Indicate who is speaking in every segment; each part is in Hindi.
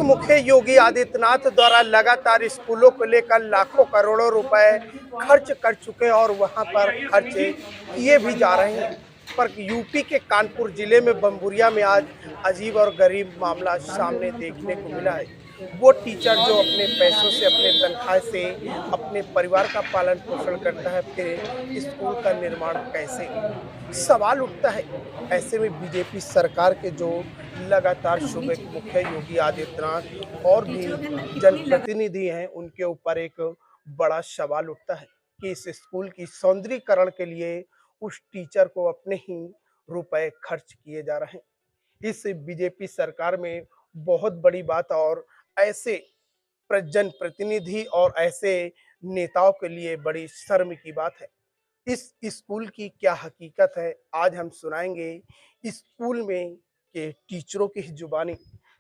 Speaker 1: मुख्य योगी आदित्यनाथ द्वारा लगातार स्कूलों को लेकर लाखों करोड़ों रुपए खर्च कर चुके हैं और वहां पर खर्च किए भी जा रहे हैं। पर यूपी के कानपुर जिले में बमबुरिया में आज अजीब और गरीब मामला सामने देखने को मिला है। वो टीचर जो अपने पैसों से, अपने तनख्वाह से अपने परिवार का पालन पोषण करता है, फिर स्कूल का निर्माण कैसे? सवाल उठता है। ऐसे में बीजेपी सरकार के जो लगातार सूबे के मुखिया योगी आदित्यनाथ और भी जनप्रतिनिधि हैं, उनके ऊपर एक बड़ा सवाल उठता है कि इस स्कूल की सौंदर्यीकरण के लिए उस टीचर को अपने ही रुपए खर्च किए जा रहे हैं। इस बीजेपी सरकार में बहुत बड़ी बात और ऐसे जनप्रतिनिधि और ऐसे नेताओं के लिए बड़ी शर्म की बात है। इस स्कूल की क्या हकीकत है, आज हम सुनाएंगे स्कूल में के टीचरों की जुबानी।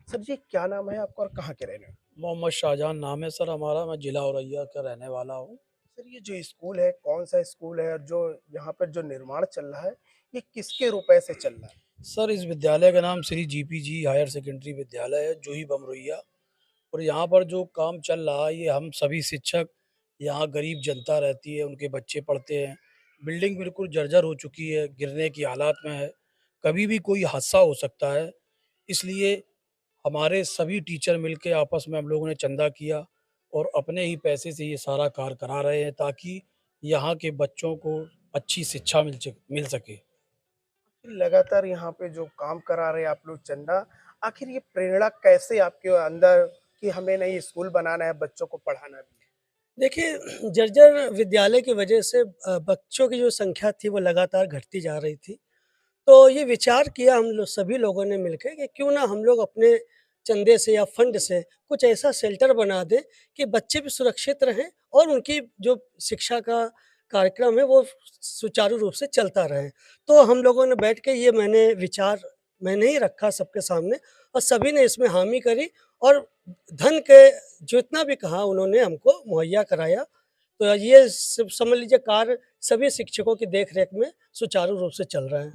Speaker 1: सर जी, क्या नाम है आपका और कहाँ के रहने वाले?
Speaker 2: मोहम्मद शाहजहां नाम है सर हमारा। मैं जिला औरैया का रहने वाला हूँ।
Speaker 1: सर, ये जो स्कूल है कौन सा स्कूल है और जो यहाँ पर जो निर्माण चल रहा है, ये किसके रुपए से चल रहा है?
Speaker 2: सर इस विद्यालय का नाम श्री जीपीजी हायर सेकेंडरी विद्यालय है, जूही बमरोइया। और यहाँ पर जो काम चल रहा है, ये हम सभी शिक्षक, यहाँ गरीब जनता रहती है, उनके बच्चे पढ़ते हैं। बिल्डिंग बिल्कुल जर्जर हो चुकी है, गिरने की हालात में है। कभी भी कोई हादसा हो सकता है। इसलिए हमारे सभी टीचर मिलके आपस में हम लोगों ने चंदा किया और अपने ही पैसे से ये सारा कार्य करा रहे हैं, ताकि यहाँ के बच्चों को अच्छी शिक्षा मिल सके।
Speaker 1: लगातार यहाँ पे जो काम करा रहे हैं आप लोग चंदा, आखिर ये प्रेरणा कैसे आपके अंदर कि हमें नहीं स्कूल बनाना है, बच्चों को पढ़ाना भी है?
Speaker 3: देखिए, जर्जर विद्यालय की वजह से बच्चों की जो संख्या थी वो लगातार घटती जा रही थी। तो ये विचार किया हम लोग सभी लोगों ने मिलके कि क्यों ना हम लोग अपने चंदे से या फंड से कुछ ऐसा शेल्टर बना दें कि बच्चे भी सुरक्षित रहें और उनकी जो शिक्षा का कार्यक्रम है वो सुचारू रूप से चलता रहे। तो हम लोगों ने बैठ के ये मैंने ही रखा सबके सामने और सभी ने इसमें हामी करी और धन के जितना भी कहा उन्होंने हमको मुहैया कराया। तो ये सब समझ लीजिए कार्य सभी शिक्षकों की देख-रेख में सुचारू रूप से चल रहा है।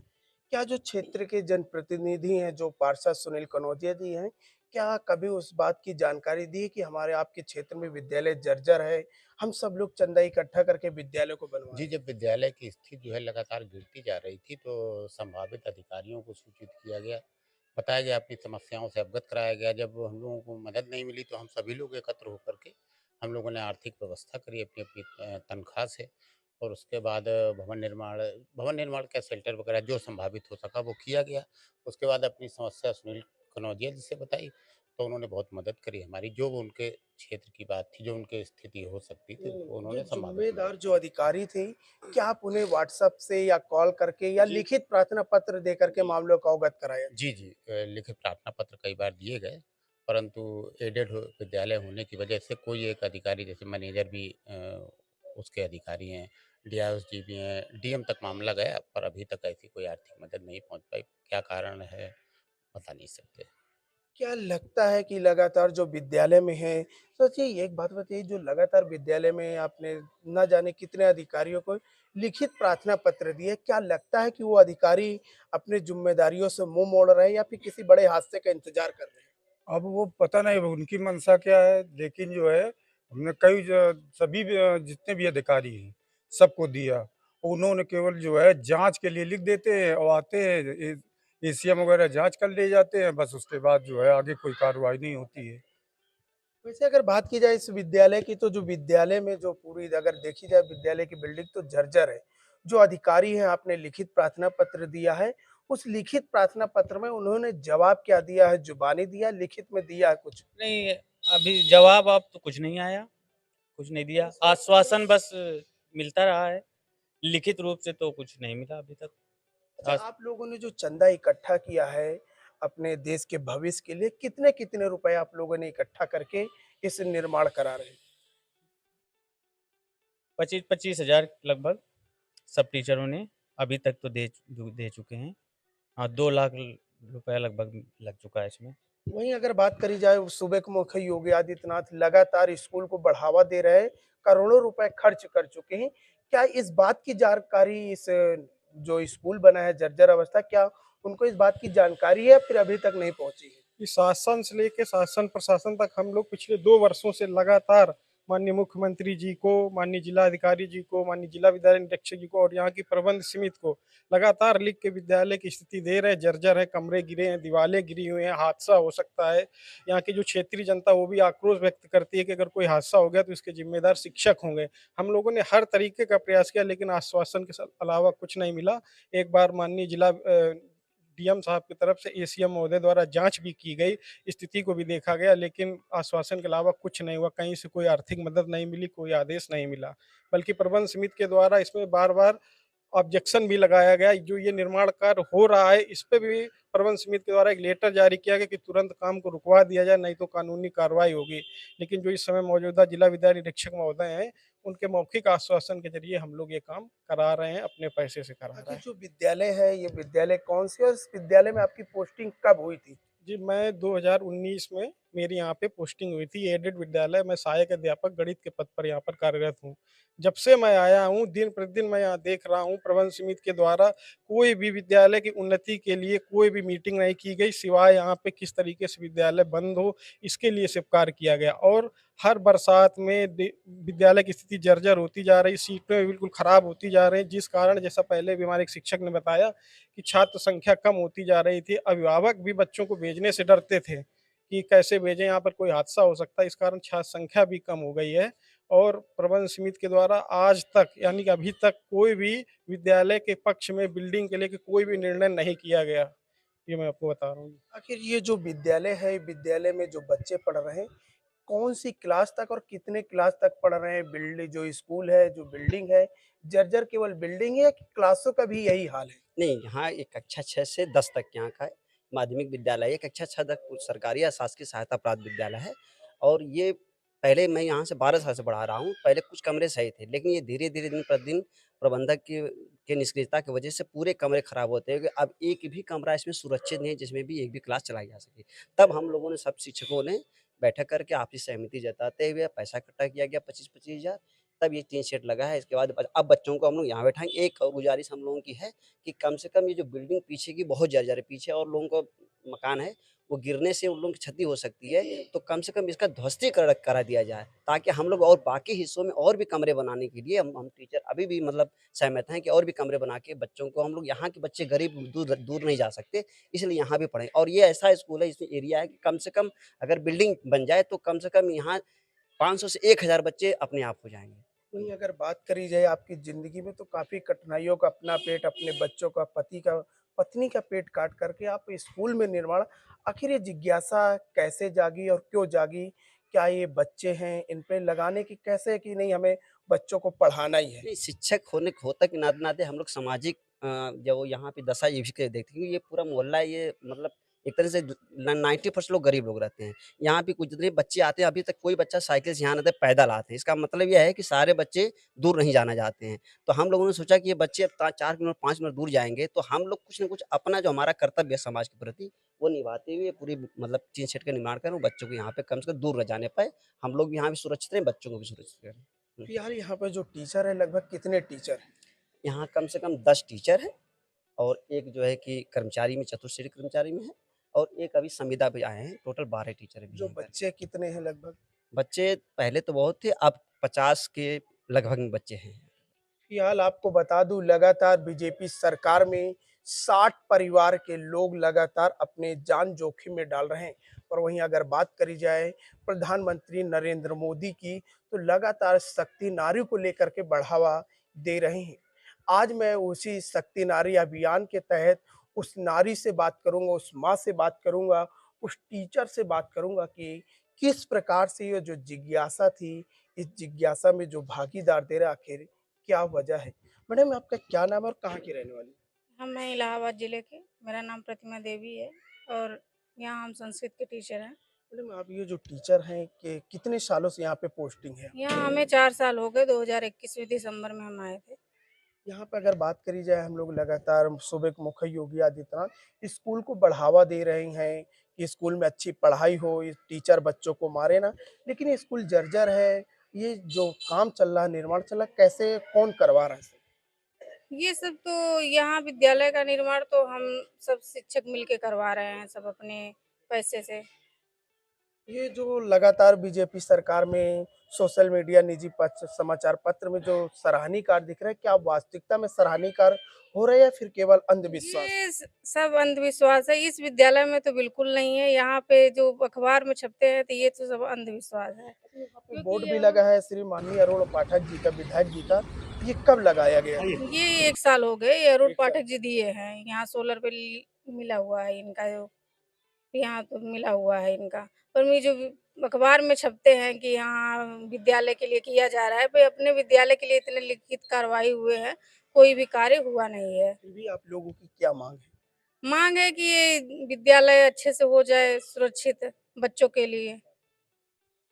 Speaker 1: क्या जो क्षेत्र के जनप्रतिनिधि हैं, जो पार्षद सुनील कनौजिया जी हैं, क्या कभी उस बात की जानकारी दी कि हमारे आपके क्षेत्र में विद्यालय जर्जर है, हम सब लोग चंदा इकट्ठा करके विद्यालय को बनवा
Speaker 4: जी,
Speaker 1: रहे हैं?
Speaker 4: जब विद्यालय की स्थिति जो है लगातार गिरती जा रही थी, तो संभावित अधिकारियों को सूचित किया गया, बताया गया, अपनी समस्याओं से अवगत कराया गया। जब हम लोगों को मदद नहीं मिली, तो हम सभी लोग एकत्र होकर के हम लोगों ने आर्थिक व्यवस्था करी अपनी-अपनी तनख्वाह से। और उसके बाद भवन निर्माण क्या, शेल्टर वगैरह जो संभावित हो सका वो किया गया। उसके बाद अपनी समस्या सुनील कनौजिया जी से बताई, तो उन्होंने बहुत मदद करी हमारी, जो वो उनके क्षेत्र की बात थी, जो उनकी स्थिति हो सकती थी, वो
Speaker 1: जो
Speaker 4: उन्होंने संभावित मदद
Speaker 1: ज़िम्मेदार जो
Speaker 4: की।
Speaker 1: अधिकारी थे, क्या आप उन्हें व्हाट्सएप से या कॉल करके या
Speaker 4: जी।
Speaker 1: लिखित प्रार्थना पत्र दे करके मामलों को अवगत कराया?
Speaker 4: जी, जी। लिखित प्रार्थना पत्र कई बार दिए गए, परंतु एडेड विद्यालय होने की वजह से कोई एक अधिकारी, जैसे मैनेजर भी उसके अधिकारी हैं, डीआईओ जी भी हैं, डीएम तक मामला गया, पर अभी तक ऐसी कोई आर्थिक मदद नहीं पहुँच पाई। क्या कारण है, बता नहीं सकते।
Speaker 1: क्या लगता है कि लगातार जो विद्यालय में है, सोचिए एक बात बताइए, जो लगातार विद्यालय में आपने ना जाने कितने अधिकारियों को लिखित प्रार्थना पत्र दिए, क्या लगता है कि वो अधिकारी अपनी जिम्मेदारियों से मुंह मोड़ रहे हैं या फिर किसी बड़े हादसे का इंतजार कर रहे हैं?
Speaker 5: अब वो पता नहीं उनकी मंशा क्या है, लेकिन जो है हमने कई सभी जितने भी अधिकारी हैं सबको दिया। उन्होंने केवल जो है जांच के लिए लिख देते हैं और आते हैं, एसीएम वगैरह जांच कर ले जाते हैं, बस उसके बाद जो है आगे कोई कार्रवाई नहीं होती है।
Speaker 1: वैसे अगर बात की जाए इस विद्यालय की, तो जो विद्यालय में जो पूरी अगर देखी जाए विद्यालय की बिल्डिंग तो जर्जर है। जो अधिकारी हैं, आपने लिखित प्रार्थना पत्र दिया है, उस लिखित प्रार्थना पत्र में उन्होंने जवाब क्या दिया है? जुबानी दिया, लिखित में दिया है कुछ?
Speaker 6: नहीं, अभी जवाब आप तो कुछ नहीं आया, कुछ नहीं दिया। आश्वासन बस मिलता रहा है, लिखित रूप से तो कुछ नहीं मिला अभी तक।
Speaker 1: अच्छा,
Speaker 6: आस
Speaker 1: आप लोगों ने जो चंदा इकट्ठा किया है अपने देश के भविष्य के लिए, कितने-कितने रुपए आप लोगों ने इकट्ठा करके इस निर्माण करा रहे हैं?
Speaker 6: 25-25 हज़ार लगभग सब टीचरों ने अभी तक तो दे चुके हैं। हाँ, 2 लाख रुपया लगभग लग चुका है इसमें।
Speaker 1: वहीं अगर बात करी जाए उस सूबे के मुख्य योगी आदित्यनाथ लगातार स्कूल को बढ़ावा दे रहे हैं, करोड़ों रुपए खर्च कर चुके हैं। क्या इस बात की जानकारी इस जो स्कूल बना है जर्जर अवस्था, क्या उनको इस बात की जानकारी है या फिर अभी तक नहीं पहुँची है?
Speaker 7: कि शासन से लेके शासन प्रशासन तक हम लोग पिछले 2 वर्षों से लगातार माननीय मुख्यमंत्री जी को, माननीय जिलाधिकारी जी को, माननीय जिला विद्यालय निरीक्षक जी को और यहाँ की प्रबंध समिति को लगातार लिख के विद्यालय की स्थिति दे रहे हैं। जर्जर है, कमरे गिरे हैं, दीवारें गिरी हुई हैं, हादसा हो सकता है। यहाँ की जो क्षेत्रीय जनता वो भी आक्रोश व्यक्त करती है कि अगर कोई हादसा हो गया तो इसके जिम्मेदार शिक्षक होंगे। हम लोगों ने हर तरीके का प्रयास किया लेकिन आश्वासन के अलावा कुछ नहीं मिला। एक बार माननीय जिला डीएम साहब की तरफ से एसीएम महोदय द्वारा जांच भी की गई, स्थिति को भी देखा गया, लेकिन आश्वासन के अलावा कुछ नहीं हुआ। कहीं से कोई आर्थिक मदद नहीं मिली, कोई आदेश नहीं मिला, बल्कि प्रबंध समिति के द्वारा इसमें बार-बार ऑब्जेक्शन भी लगाया गया। जो ये निर्माण कार्य हो रहा है, इस पे भी प्रबंध समिति के द्वारा एक लेटर जारी किया गया कि तुरंत काम को रुकवा दिया जाए, नहीं तो कानूनी कार्रवाई होगी। लेकिन जो इस समय मौजूदा जिला विद्यालय निरीक्षक महोदय हैं, उनके मौखिक आश्वासन के ज़रिए हम लोग ये काम करा रहे हैं, अपने पैसे से करा रहे
Speaker 1: आखिर
Speaker 7: हैं।
Speaker 1: जो विद्यालय है, ये विद्यालय कौन सी है और इस विद्यालय में आपकी पोस्टिंग कब हुई थी?
Speaker 7: जी, मैं 2019 में मेरी यहाँ पे पोस्टिंग हुई थी, एडेड विद्यालय। मैं सहायक अध्यापक गणित के पद पर यहाँ पर कार्यरत हूँ। जब से मैं आया हूँ, दिन-प्रतिदिन मैं यहाँ देख रहा हूँ, प्रबंध समिति के द्वारा कोई भी विद्यालय की उन्नति के लिए कोई भी मीटिंग नहीं की गई, सिवाय यहाँ पे किस तरीके से विद्यालय बंद हो, इसके लिए सिर्फ़ कार्य किया गया। और हर बरसात में विद्यालय की स्थिति जर्जर होती जा रही, सीटें बिल्कुल खराब होती जा रही, जिस कारण जैसा पहले भी हमारे एक शिक्षक ने बताया कि छात्र संख्या कम होती जा रही थी। अभिभावक भी बच्चों को भेजने से डरते थे कि कैसे भेजें, यहाँ पर कोई हादसा हो सकता है। इस कारण छात्र संख्या भी कम हो गई है और प्रबंध समिति के द्वारा आज तक यानी कि अभी तक कोई भी विद्यालय के पक्ष में बिल्डिंग के लेके कोई भी निर्णय नहीं किया गया। ये मैं आपको बता रहा हूँ।
Speaker 1: आखिर ये जो विद्यालय है, विद्यालय में जो बच्चे पढ़ रहे हैं, कौन सी क्लास तक और कितने क्लास तक पढ़ रहे हैं? बिल्डिंग जो स्कूल है, जो बिल्डिंग है, जर्जर केवल बिल्डिंग है या क्लासों का भी यही हाल है?
Speaker 8: नहीं, यहाँ एक कक्षा 6 से 10 तक यहाँ का माध्यमिक विद्यालय है। कक्षा 6 तक सरकारी या शासकीय सहायता प्राप्त विद्यालय है और ये पहले मैं यहाँ से 12 साल से पढ़ा रहा हूँ। पहले कुछ कमरे सही थे, लेकिन ये धीरे-धीरे दिन-प्रतिदिन प्रबंधक के निष्क्रियता की वजह से पूरे कमरे खराब होते हैं। अब एक भी कमरा इसमें सुरक्षित नहीं है, जिसमें भी एक भी क्लास चलाई जा सके। तब हम लोगों ने सब शिक्षकों ने बैठक करके आपसी सहमति जताते हुए पैसा इकट्ठा किया गया 25-25 हज़ार। तब ये टीन शेड लगा है। इसके बाद अब बच्चों को हम लोग यहाँ बैठाएँगे। एक और गुज़ारिश हम लोगों की है कि कम से कम ये जो बिल्डिंग पीछे की बहुत जर्जर है, पीछे और लोगों का मकान है, वो गिरने से उन लोगों की क्षति हो सकती है, तो कम से कम इसका ध्वस्तीकरण करा दिया जाए, ताकि हम लोग और बाकी हिस्सों में और भी कमरे बनाने के लिए हम टीचर अभी भी मतलब सहमत हैं कि और भी कमरे बना के बच्चों को हम लोग यहाँ के बच्चे गरीब दूर दूर नहीं जा सकते, इसलिए यहाँ भी पढ़ें। और ये ऐसा स्कूल है, इसमें एरिया है कि कम से कम अगर बिल्डिंग बन जाए, तो कम से कम यहाँ 500 से 1000 बच्चे अपने आप हो जाएँगे।
Speaker 1: वहीं अगर बात करी जाए आपकी ज़िंदगी में तो काफ़ी कठिनाइयों का अपना पेट, अपने बच्चों का, पत्नी का पेट काट करके आप स्कूल में निर्माण आखिर ये जिज्ञासा कैसे जागी और क्यों जागी? क्या ये बच्चे हैं, इन पे लगाने की कैसे कि नहीं हमें बच्चों को पढ़ाना ही है?
Speaker 8: नहीं, शिक्षक होता के नाते-नाते हम लोग सामाजिक जो यहाँ पे दशा ये भी देखते हैं, क्योंकि ये पूरा मोहल्ला ये मतलब एक तरह से 90% लोग गरीब लोग रहते हैं। यहाँ पे कुछ जितने बच्चे आते हैं, अभी तक कोई बच्चा साइकिल से यहाँ नहीं आता है, पैदल आते हैं। इसका मतलब ये है कि सारे बच्चे दूर नहीं जाना चाहते हैं। तो हम लोगों ने सोचा कि ये बच्चे अब 4 किलोमीटर 5 मिनट दूर जाएँगे, तो हम लोग कुछ न कुछ अपना जो हमारा कर्तव्य है समाज के प्रति, वो निभाते हुए पूरी मतलब टीन शेड का निर्माण करें और बच्चों को यहाँ पे कम से कम दूर न जाने पाएँ। हम लोग भी यहाँ भी सुरक्षित रहें, बच्चों को भी सुरक्षित करें।
Speaker 1: फिलहाल यहाँ पे जो टीचर है लगभग कितने टीचर हैं?
Speaker 8: यहाँ कम से कम 10 टीचर हैं और एक जो है कि कर्मचारी में चतुश्रेणी कर्मचारी में है और एक अभी संविदा पे आए हैं। टोटल 12 टीचर अभी
Speaker 1: जो
Speaker 8: हैं इधर।
Speaker 1: बच्चे कितने हैं लगभग?
Speaker 8: बच्चे पहले तो बहुत थे, अब 50 के लगभग में बच्चे हैं।
Speaker 1: फिलहाल आपको बता दूं लगातार बीजेपी सरकार में 60 परिवार के लोग लगातार अपने जान जोखिम में डाल रहे हैं और वहीं अगर बात करी जाए प्रधानमंत्री नरेंद्र मोदी की तो लगातार शक्ति नारी को लेकर के बढ़ावा दे रहे हैं। आज मैं उसी शक्ति नारी अभियान के तहत उस नारी से बात करूंगा, उस माँ से बात करूंगा, उस टीचर से बात करूंगा कि किस प्रकार से ये जो जिज्ञासा थी, इस जिज्ञासा में जो भागीदार दे रहा आखिर क्या वजह है? मैडम आपका क्या नाम है और कहाँ की रहने वाली?
Speaker 9: मैं इलाहाबाद ज़िले के, मेरा नाम प्रतिमा देवी है और यहाँ हम संस्कृत के टीचर हैं।
Speaker 1: मैडम आप ये जो टीचर हैं कि कितने सालों से यहाँ पे पोस्टिंग है?
Speaker 9: यहाँ हमें 4 साल हो गए, 2021 दिसंबर में हम आए थे।
Speaker 1: यहाँ पे अगर बात करी जाए हम लोग लगातार सूबे के मुख्य योगी आदित्यनाथ स्कूल को बढ़ावा दे रहे हैं कि स्कूल में अच्छी पढ़ाई हो, ये टीचर बच्चों को मारे ना, लेकिन ये स्कूल जर्जर है, ये जो काम चल रहा है, निर्माण चल रहा है, कैसे कौन करवा रहा है इसे?
Speaker 9: ये सब तो यहाँ विद्यालय का निर्माण तो हम सब शिक्षक मिल के करवा रहे हैं, सब अपने पैसे से।
Speaker 1: ये जो लगातार बीजेपी सरकार में सोशल मीडिया, निजी पत्र, समाचार पत्र में जो सराहनीय कार्य दिख रहा है, क्या वास्तविकता में सराहनीय कार्य हो रहा है या फिर केवल अंधविश्वास?
Speaker 9: ये सब अंधविश्वास है। इस विद्यालय में तो बिल्कुल नहीं है। यहाँ पे जो अखबार में छपते हैं तो ये तो सब अंधविश्वास है।
Speaker 1: यहाँ पे
Speaker 9: क्योंकि
Speaker 1: बोर्ड
Speaker 9: ये
Speaker 1: भी लगा है श्री माननीय अरुण पाठक जी का, विधायक जी का। ये कब लगाया गया?
Speaker 9: ये 1 साल हो गए, ये अरुण
Speaker 1: 1 साल।
Speaker 9: पाठक जी दिए हैं। यहाँ सोलर पे मिला हुआ है इनका, जो यहाँ तो मिला हुआ है इनका। पर ये जो अखबार में छपते हैं कि यहाँ विद्यालय के लिए किया जा रहा है, भाई अपने विद्यालय के लिए इतने लिखित कार्रवाई हुए हैं, कोई भी कार्य हुआ नहीं है।
Speaker 1: फिर भी आप लोगों की क्या मांग है?
Speaker 9: मांग है कि ये विद्यालय अच्छे से हो जाए, सुरक्षित बच्चों के लिए।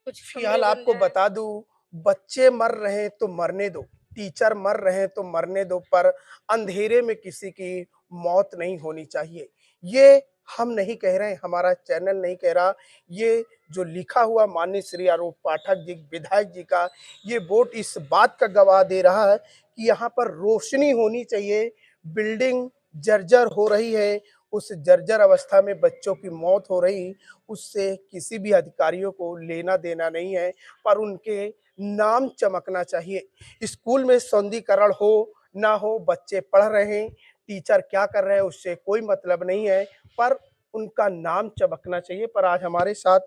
Speaker 9: कुछ कमरे
Speaker 1: फिलहाल
Speaker 9: बन
Speaker 1: आपको
Speaker 9: जाए।
Speaker 1: बता दूं, बच्चे मर रहे हैं तो मरने दो, टीचर मर रहे हैं तो मरने दो, पर अंधेरे में किसी की मौत नहीं होनी चाहिए। ये हम नहीं कह रहे हैं, हमारा चैनल नहीं कह रहा, ये जो लिखा हुआ माननीय श्री अरूप पाठक जी, विधायक जी का ये बोर्ड इस बात का गवाह दे रहा है कि यहाँ पर रोशनी होनी चाहिए। बिल्डिंग जर्जर हो रही है, उस जर्जर अवस्था में बच्चों की मौत हो रही, उससे किसी भी अधिकारियों को लेना देना नहीं है, पर उनके नाम चमकना चाहिए। स्कूल में सौंदर्यीकरण हो ना हो, बच्चे पढ़ रहे हैं, टीचर क्या कर रहे हैं उससे कोई मतलब नहीं है, पर उनका नाम चमकना चाहिए। पर आज हमारे साथ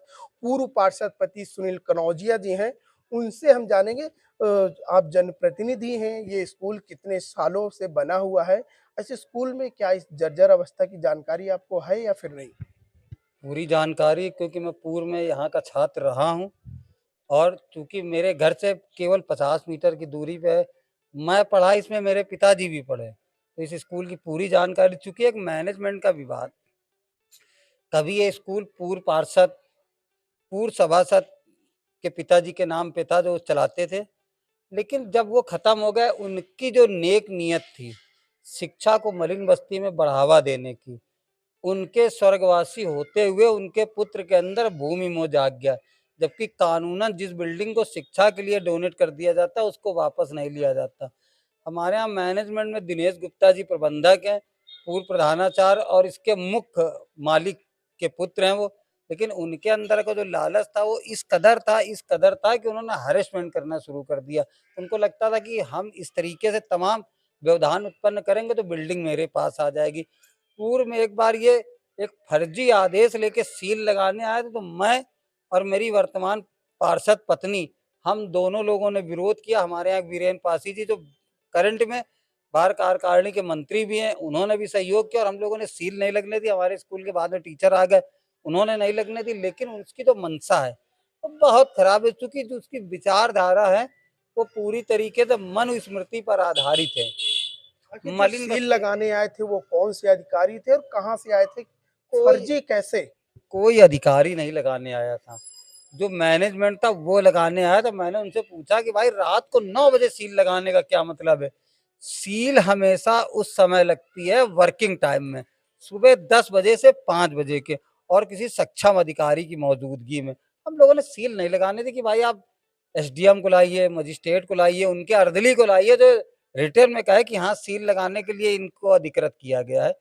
Speaker 1: पूर्व पार्षद पति सुनील कनौजिया जी हैं, उनसे हम जानेंगे। आप जनप्रतिनिधि हैं, ये स्कूल कितने सालों से बना हुआ है? ऐसे स्कूल में क्या इस जर्जर अवस्था की जानकारी आपको है या फिर नहीं?
Speaker 10: पूरी जानकारी, क्योंकि मैं पूर्व में यहाँ का छात्र रहा हूँ और चूँकि मेरे घर से केवल 50 मीटर की दूरी पे है, मैं पढ़ा इसमें, मेरे पिताजी भी पढ़े। तो इस स्कूल की पूरी जानकारी, चूँकि एक मैनेजमेंट का विवाद, कभी ये स्कूल पूर्व पार्षद, पूर्व सभासद के पिताजी के नाम पे था जो चलाते थे, लेकिन जब वो ख़त्म हो गए, उनकी जो नेक नीयत थी शिक्षा को मलिन बस्ती में बढ़ावा देने की, उनके स्वर्गवासी होते हुए उनके पुत्र के अंदर भूमि मोह जाग गया। जबकि कानूनन जिस बिल्डिंग को शिक्षा के लिए डोनेट कर दिया जाता उसको वापस नहीं लिया जाता। हमारे यहाँ मैनेजमेंट में दिनेश गुप्ता जी प्रबंधक हैं, पूर्व प्रधानाचार्य और इसके मुख्य मालिक के पुत्र हैं वो, लेकिन उनके अंदर का जो लालच था वो इस कदर था कि उन्होंने हरेसमेंट करना शुरू कर दिया। उनको लगता था कि हम इस तरीके से तमाम व्यवधान उत्पन्न करेंगे तो बिल्डिंग मेरे पास आ जाएगी। पूर्व में एक बार ये एक फर्जी आदेश लेके सील लगाने आए थे, तो मैं और मेरी वर्तमान पार्षद पत्नी, हम दोनों लोगों ने विरोध किया। हमारे यहाँ वीरेन पासी जी जो करंट में बाहर कार्यकारिणी के मंत्री भी हैं, उन्होंने भी सहयोग किया और हम लोगों ने सील नहीं लगने दी। हमारे स्कूल के बाद में टीचर आ गए, उन्होंने नहीं लगने दी, लेकिन उसकी जो मंशा है वो बहुत खराब है। चूंकि जो उसकी विचारधारा है वो पूरी तरीके से मनुस्मृति पर आधारित है।
Speaker 1: मलिन सील लगाने आए थे वो कौन से अधिकारी थे और कहाँ से आए थे? फर्जी कैसे?
Speaker 10: कोई अधिकारी नहीं लगाने आया था, जो मैनेजमेंट था वो लगाने आया था। मैंने उनसे पूछा कि भाई रात को 9 बजे सील लगाने का क्या मतलब है? सील हमेशा उस समय लगती है वर्किंग टाइम में, सुबह 10 बजे से 5 बजे के, और किसी सक्षम अधिकारी की मौजूदगी में। हम लोगों ने सील नहीं लगाने दी कि भाई आप एसडीएम को लाइए, मजिस्ट्रेट को लाइए, उनके अर्दली को लाइए जो रिटर्न में कहे कि हाँ सील लगाने के लिए इनको अधिकृत किया गया है।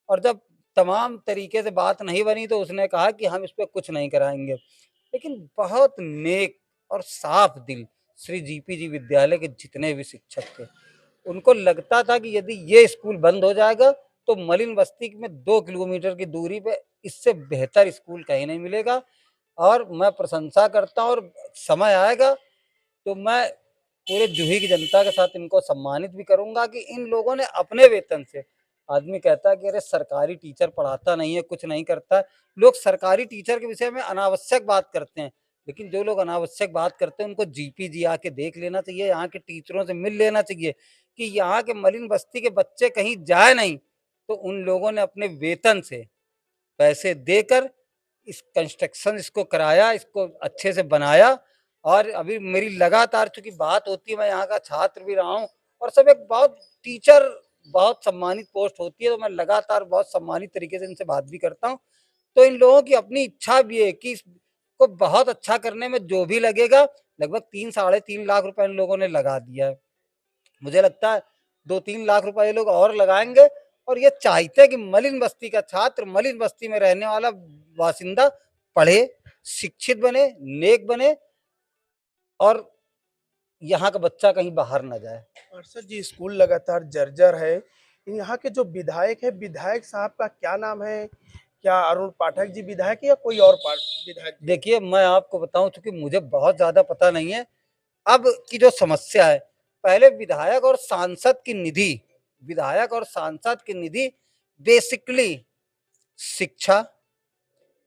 Speaker 10: और जब तमाम तरीके से बात नहीं बनी तो उसने कहा कि हम इस पे कुछ नहीं कराएंगे। लेकिन बहुत नेक और साफ दिल श्री जीपी जी विद्यालय के जितने भी शिक्षक थे, उनको लगता था कि यदि ये स्कूल बंद हो जाएगा तो मलिन बस्ती में 2 किलोमीटर की दूरी पे इससे बेहतर स्कूल कहीं नहीं मिलेगा। और मैं प्रशंसा करता हूँ, और समय आएगा तो मैं पूरे जूही की जनता के साथ इनको सम्मानित भी करूंगा कि इन लोगों ने अपने वेतन से, आदमी कहता है कि अरे सरकारी टीचर पढ़ाता नहीं है, कुछ नहीं करता है, लोग सरकारी टीचर के विषय में अनावश्यक बात करते हैं, लेकिन जो लोग अनावश्यक बात करते हैं उनको जीपी जी आके देख लेना चाहिए, यहाँ के टीचरों से मिल लेना चाहिए कि यहाँ के मलिन बस्ती के बच्चे कहीं जाए नहीं। तो उन लोगों ने अपने वेतन से पैसे देकर इस कंस्ट्रक्शन इसको कराया, इसको अच्छे से बनाया। और अभी मेरी लगातार चूंकि बात होती है, मैं यहाँ का छात्र भी रहा हूँ और सब एक बहुत टीचर बहुत सम्मानित पोस्ट होती है, तो मैं लगातार बहुत सम्मानित तरीके से इनसे बात भी करता हूँ। तो इन लोगों की अपनी इच्छा भी है कि इसको बहुत अच्छा करने में जो भी लगेगा, लगभग 3-3.5 लाख रुपए इन लोगों ने लगा दिया है। मुझे लगता है 2-3 लाख रुपए ये लोग और लगाएंगे और ये चाहते हैं कि मलिन बस्ती का छात्र, मलिन बस्ती में रहने वाला बासिंदा पढ़े, शिक्षित बने, नेक बने और यहाँ का बच्चा कहीं बाहर ना जाए।
Speaker 1: पार्षद जी, स्कूल लगातार जर्जर है। यहाँ के जो विधायक है, विधायक साहब का क्या नाम है? क्या अरुण पाठक जी विधायक है या कोई और विधायक?
Speaker 10: देखिए, मैं आपको बताऊं, चूंकि मुझे बहुत ज्यादा पता नहीं है अब की जो समस्या है। पहले विधायक और सांसद की निधि बेसिकली शिक्षा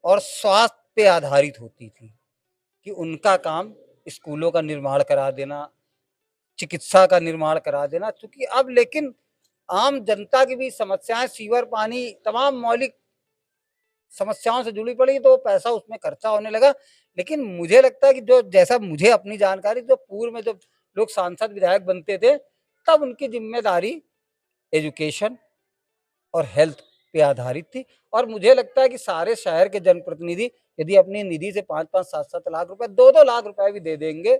Speaker 10: और स्वास्थ्य पे आधारित होती थी कि उनका काम स्कूलों का निर्माण करा देना, चिकित्सा का निर्माण करा देना। चूंकि अब लेकिन आम जनता की भी समस्याएं, सीवर, पानी, तमाम मौलिक समस्याओं से जुड़ी पड़ी, तो वो पैसा उसमें खर्चा होने लगा। लेकिन मुझे लगता है कि जो जैसा मुझे अपनी जानकारी, जो पूर्व में जब लोग सांसद विधायक बनते थे तब उनकी जिम्मेदारी एजुकेशन और हेल्थ पे आधारित थी। और मुझे लगता है कि सारे शहर के जनप्रतिनिधि यदि अपनी निधि से 5-5, 7-7 लाख रुपए, 2-2 लाख रुपए भी दे देंगे,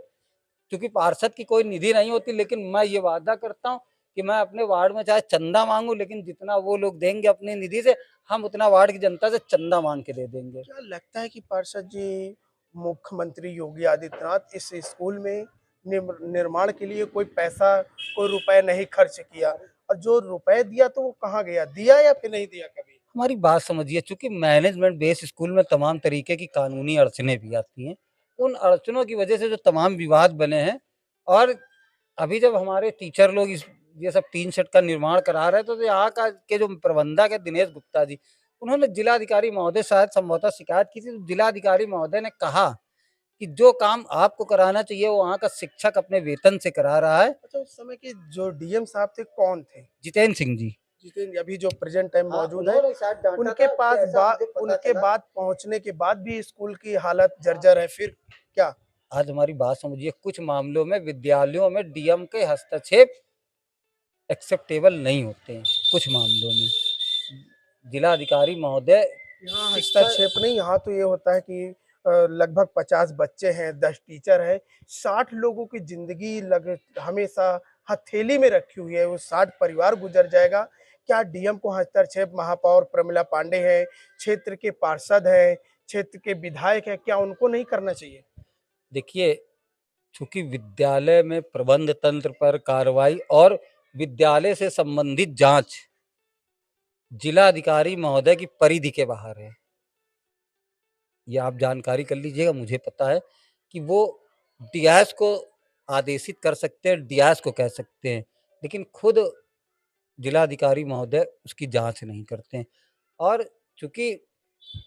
Speaker 10: क्योंकि पार्षद की कोई निधि नहीं होती, लेकिन मैं ये वादा करता हूँ कि मैं अपने वार्ड में चाहे चंदा मांगू, लेकिन जितना वो लोग देंगे अपनी निधि से, हम उतना वार्ड की जनता से चंदा मांग के दे देंगे।
Speaker 1: क्या लगता है कि पार्षद जी, मुख्यमंत्री योगी आदित्यनाथ इस स्कूल में निर्माण के लिए कोई पैसा, कोई रुपए नहीं खर्च किया, और जो रुपए दिया तो वो कहाँ गया? दिया या फिर नहीं दिया कभी?
Speaker 10: हमारी बात समझिए, चूंकि मैनेजमेंट बेस स्कूल में तमाम तरीके की कानूनी अड़चने भी आती हैं। उन अड़चनों की वजह से जो तमाम विवाद बने हैं, और अभी जब हमारे टीचर लोग ये सब टीन शेड का निर्माण करा रहे थे, तो यहाँ का के जो प्रबंधक है दिनेश गुप्ता जी, उन्होंने जिलाधिकारी महोदय शायद संभवतः शिकायत की थी। तो जिलाधिकारी महोदय ने कहा कि जो काम आपको कराना चाहिए वो वहाँ का शिक्षक अपने वेतन से करा रहा है।
Speaker 1: अच्छा, उस समय के जो डीएम साहब थे कौन थे?
Speaker 10: जितेंद्र सिंह जी।
Speaker 1: जितेंद्र, अभी जो प्रेजेंट टाइम मौजूद है,
Speaker 10: उन्होंने शायद डांटा
Speaker 1: उनके
Speaker 10: था,
Speaker 1: पास
Speaker 10: जैसा मुझे पता
Speaker 1: उनके
Speaker 10: चला।
Speaker 1: बाद पहुंचने के बाद भी स्कूल की हालत जर्जर है, फिर क्या?
Speaker 10: आज हमारी बात समझिए, कुछ मामलों में विद्यालयों में डीएम के हस्तक्षेप एक्सेप्टेबल नहीं होते हैं। कुछ मामलों में जिलाधिकारी महोदय
Speaker 1: यहाँ हस्तक्षेप नहीं, यहाँ तो ये होता है कि लगभग 50 बच्चे हैं, 10 टीचर हैं, 60 लोगों की जिंदगी हमेशा हथेली में रखी हुई है, वो 60 परिवार गुजर जाएगा। क्या डीएम को हस्तक्षेप? महापौर प्रमिला पांडे हैं, क्षेत्र के पार्षद हैं, क्षेत्र के विधायक हैं, क्या उनको नहीं करना चाहिए?
Speaker 10: देखिए, चूंकि विद्यालय में प्रबंध तंत्र पर कार्रवाई और विद्यालय से संबंधित जांच जिलाधिकारी महोदय की परिधि के बाहर है। ये आप जानकारी कर लीजिएगा। मुझे पता है कि वो डीएस को आदेशित कर सकते हैं, डीएस को कह सकते हैं, लेकिन खुद जिलाधिकारी महोदय उसकी जांच नहीं करते हैं। और चूंकि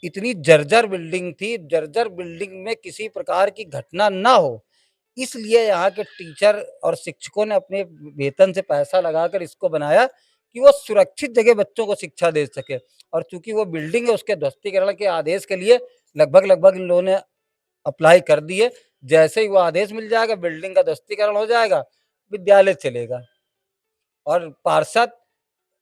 Speaker 10: इतनी जर्जर बिल्डिंग थी, जर्जर बिल्डिंग में किसी प्रकार की घटना ना हो, इसलिए यहाँ के टीचर और शिक्षकों ने अपने वेतन से पैसा लगाकर इसको बनाया कि वो सुरक्षित जगह बच्चों को शिक्षा दे सके। और चूंकि वो बिल्डिंग है, उसके ध्वस्तीकरण के आदेश के लिए लगभग इन लोगों ने अप्लाई कर दिए। जैसे ही वो आदेश मिल जाएगा, बिल्डिंग का ध्वस्तीकरण हो जाएगा, विद्यालय चलेगा। और पार्षद,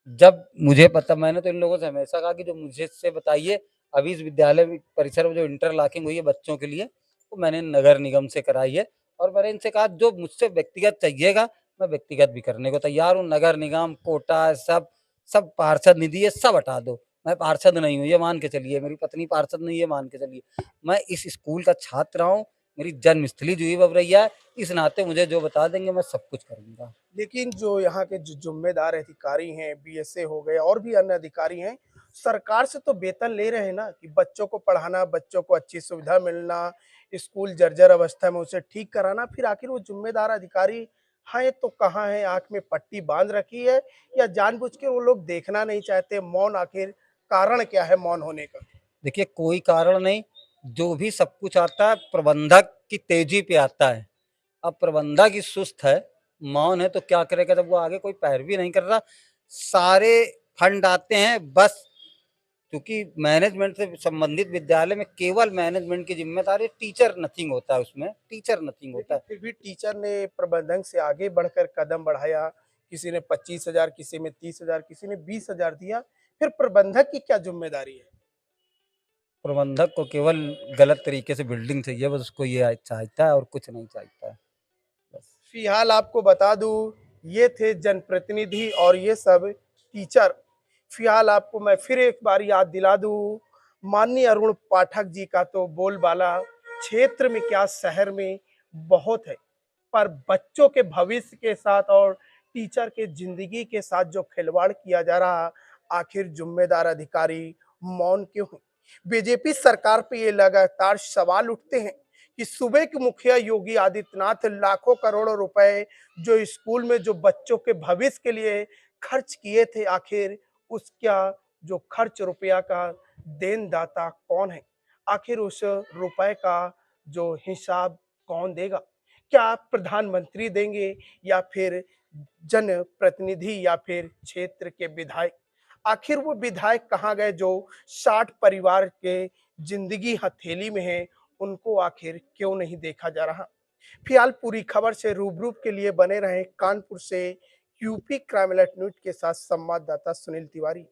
Speaker 10: जब मुझे पता, मैंने तो इन लोगों से हमेशा कहा कि जो मुझे से बताइए, अभी इस विद्यालय परिसर में जो इंटरलॉकिंग हुई है बच्चों के लिए, वो मैंने नगर निगम से कराई है। और मैंने इनसे कहा जो मुझसे व्यक्तिगत चाहिएगा मैं व्यक्तिगत भी करने को तैयार हूँ। नगर निगम, कोटा, सब पार्षद निधि है, सब हटा दो। मैं पार्षद नहीं हूँ ये मान के चलिए, मेरी पत्नी पार्षद नहीं है मान के चलिए, मैं इस स्कूल का छात्र हूँ, मेरी जन्मस्थली जूही बबरैया है, इस नाते मुझे जो बता देंगे मैं सब कुछ करूँगा।
Speaker 1: लेकिन जो यहाँ के जो जिम्मेदार अधिकारी हैं, बीएसए हो गए और भी अन्य अधिकारी हैं, सरकार से तो वेतन ले रहे हैं ना, कि बच्चों को पढ़ाना, बच्चों को अच्छी सुविधा मिलना, स्कूल जर्जर अवस्था में उसे ठीक कराना, फिर आखिर वो जिम्मेदार अधिकारी हैं तो कहाँ हैं? आंख में पट्टी बांध रखी है या जानबूझ के वो लोग देखना नहीं चाहते? मौन, आखिर कारण क्या है मौन होने का?
Speaker 10: देखिए, कोई कारण नहीं, जो भी सब कुछ आता है प्रबंधक की तेजी पे आता है। अब प्रबंधक ही सुस्त है, मौन है, तो क्या करेगा जब वो आगे कोई पैरवी नहीं कर रहा। सारे फंड आते हैं बस, क्योंकि मैनेजमेंट से संबंधित विद्यालय में केवल मैनेजमेंट की जिम्मेदारी, टीचर नथिंग होता है उसमें, टीचर नथिंग होता है।
Speaker 1: फिर भी टीचर ने प्रबंधक से आगे बढ़कर कदम बढ़ाया, किसी ने 25,000, किसी ने 30,000, किसी ने 20,000 दिया, फिर प्रबंधक की क्या जिम्मेदारी है?
Speaker 10: प्रबंधक को केवल गलत तरीके से बिल्डिंग चाहिए, बस उसको ये चाहता है और कुछ नहीं चाहता है।
Speaker 1: फिलहाल आपको बता दूं, ये थे जनप्रतिनिधि और ये सब टीचर फिलहाल आपको मैं फिर एक बार याद दिला दूं, माननीय अरुण पाठक जी का तो बोलबाला क्षेत्र में क्या शहर में बहुत है, पर बच्चों के भविष्य के साथ और टीचर के जिंदगी के साथ जो खिलवाड़ किया जा रहा, आखिर जिम्मेदार अधिकारी मौन क्यों है? बीजेपी सरकार पे ये लगातार सवाल उठते हैं कि सूबे के मुखिया योगी आदित्यनाथ लाखों करोड़ों रुपए जो स्कूल में जो बच्चों के भविष्य के लिए खर्च किए थे, आखिर उसका जो खर्च रुपया का देनदाता कौन है? आखिर उस रुपए का जो हिसाब कौन देगा? क्या प्रधानमंत्री देंगे या फिर जनप्रतिनिधि या फिर क्षेत्र के विधायक? आखिर वो विधायक कहाँ गए जो 60 परिवार के जिंदगी हथेली में है, उनको आखिर क्यों नहीं देखा जा रहा? फिलहाल पूरी खबर से रूबरू के लिए बने रहें कानपुर से यूपी क्राइम अलर्ट न्यूज के साथ संवाददाता सुनील तिवारी।